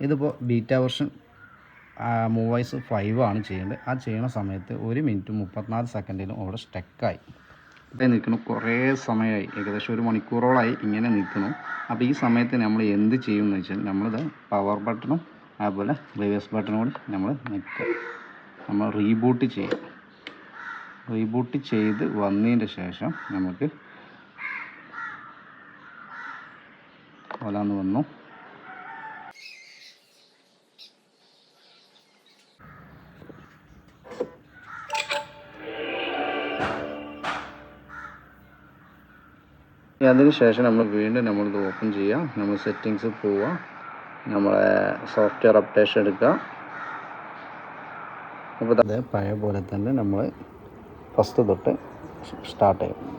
ഇതിപ്പോൾ beta version മൂവൈസ് 5 ആണ് ചെയ്യേണ്ടത്. ആ ചെയ്യുന്ന സമയത്ത് 1 മിനിറ്റ് 34 സെക്കൻഡിലും അവിടെ സ്റ്റക്കായി നിൽക്കണം. കുറേ സമയമായി, ഏകദേശം 1 മണിക്കൂറോളമായി ഇങ്ങനെ നിൽക്കണം. അപ്പോൾ ഈ സമയത്ത് നമ്മൾ എന്ത് ചെയ്യും എന്ന് വെച്ചാൽ നമ്മളിത് പവർ ബട്ടണും അതുപോലെ റിവേഴ്സ് ബട്ടണും കൂടി നമ്മൾ നിൽക്കുക. നമ്മൾ റീബൂട്ട് ചെയ്യും. റീബൂട്ട് ചെയ്ത് വന്നതിൻ്റെ ശേഷം നമുക്ക് ഓലാന്ന് വന്നു. അതിന് ശേഷം നമ്മൾ വീണ്ടും നമ്മളിത് ഓപ്പൺ ചെയ്യുക. നമ്മൾ സെറ്റിങ്സ് പോവുക, നമ്മളെ സോഫ്റ്റ്വെയർ അപ്ഡേഷൻ എടുക്കുക. അപ്പോൾ അത് പഴയ പോലെ തന്നെ നമ്മൾ ഫസ്റ്റ് തൊട്ട് സ്റ്റാർട്ട് ചെയ്യും.